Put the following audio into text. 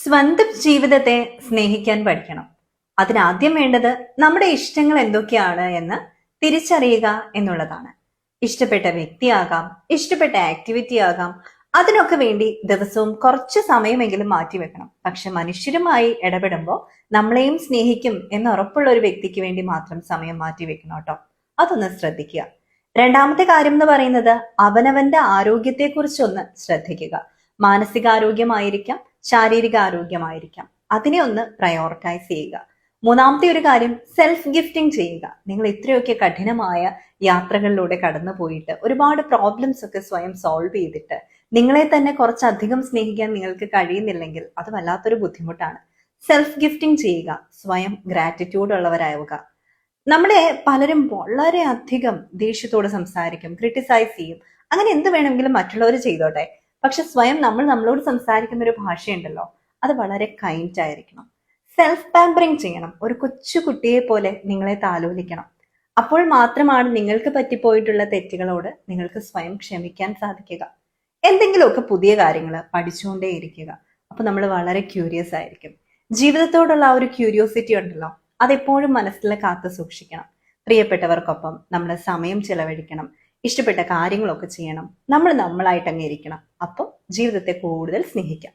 സ്വന്തം ജീവിതത്തെ സ്നേഹിക്കാൻ പഠിക്കണം. അതിനാദ്യം വേണ്ടത് നമ്മുടെ ഇഷ്ടങ്ങൾ എന്തൊക്കെയാണ് എന്ന് തിരിച്ചറിയുക എന്നുള്ളതാണ്. ഇഷ്ടപ്പെട്ട വ്യക്തിയാകാം, ഇഷ്ടപ്പെട്ട ആക്ടിവിറ്റി ആകാം, അതിനൊക്കെ വേണ്ടി ദിവസവും കുറച്ച് സമയമെങ്കിലും മാറ്റിവെക്കണം. പക്ഷെ മനുഷ്യരുമായി ഇടപെടുമ്പോൾ നമ്മളെയും സ്നേഹിക്കും എന്ന് ഉറപ്പുള്ള ഒരു വ്യക്തിക്ക് വേണ്ടി മാത്രം സമയം മാറ്റിവെക്കണം കേട്ടോ. അതൊന്ന് ശ്രദ്ധിക്കുക. രണ്ടാമത്തെ കാര്യം എന്ന് പറയുന്നത് അവനവന്റെ ആരോഗ്യത്തെക്കുറിച്ചൊന്ന് ശ്രദ്ധിക്കുക. മാനസികാരോഗ്യമായിരിക്കാം, ശാരീരിക ആരോഗ്യമായിരിക്കാം, അതിനെ ഒന്ന് പ്രയോറിറ്റൈസ് ചെയ്യുക. മൂന്നാമത്തെ ഒരു കാര്യം, സെൽഫ് ഗിഫ്റ്റിംഗ് ചെയ്യുക. നിങ്ങൾ ഇത്രയൊക്കെ കഠിനമായ യാത്രകളിലൂടെ കടന്നു പോയിട്ട് ഒരുപാട് പ്രോബ്ലംസ് ഒക്കെ സ്വയം സോൾവ് ചെയ്തിട്ട് നിങ്ങളെ തന്നെ കുറച്ചധികം സ്നേഹിക്കാൻ നിങ്ങൾക്ക് കഴിയുന്നില്ലെങ്കിൽ അത് വല്ലാത്തൊരു ബുദ്ധിമുട്ടാണ്. സെൽഫ് ഗിഫ്റ്റിംഗ് ചെയ്യുക, സ്വയം ഗ്രാറ്റിറ്റ്യൂഡ് ഉള്ളവരാവുക. നമ്മളെ പലരും വളരെ അധികം ദേഷ്യത്തോട് സംസാരിക്കും, ക്രിട്ടിസൈസ് ചെയ്യും. അങ്ങനെ എന്ത് വേണമെങ്കിലും മറ്റുള്ളവർ ചെയ്തോട്ടെ. പക്ഷെ സ്വയം നമ്മളോട് സംസാരിക്കുന്ന ഒരു ഭാഷയുണ്ടല്ലോ, അത് വളരെ കൈൻഡ് ആയിരിക്കണം. സെൽഫ് പാമ്പറിങ് ചെയ്യണം. ഒരു കൊച്ചു കുട്ടിയെ പോലെ നിങ്ങളെ താലോലിക്കണം. അപ്പോൾ മാത്രമാണ് നിങ്ങൾക്ക് പറ്റിപ്പോയിട്ടുള്ള തെറ്റുകളോട് നിങ്ങൾക്ക് സ്വയം ക്ഷമിക്കാൻ സാധിക്കുക. എന്തെങ്കിലുമൊക്കെ പുതിയ കാര്യങ്ങൾ പഠിച്ചുകൊണ്ടേയിരിക്കുക. അപ്പൊ നമ്മൾ വളരെ ക്യൂരിയസ് ആയിരിക്കും. ജീവിതത്തോടുള്ള ആ ഒരു ക്യൂരിയോസിറ്റി ഉണ്ടല്ലോ, അതെപ്പോഴും മനസ്സിൽ കാത്തു സൂക്ഷിക്കണം. പ്രിയപ്പെട്ടവർക്കൊപ്പം നമ്മൾ സമയം ചെലവഴിക്കണം. ഇഷ്ടപ്പെട്ട കാര്യങ്ങളൊക്കെ ചെയ്യണം. നമ്മളായിട്ട് അങ്ങ് ഇരിക്കണം. അപ്പോൾ ജീവിതത്തെ കൂടുതൽ സ്നേഹിക്കാം.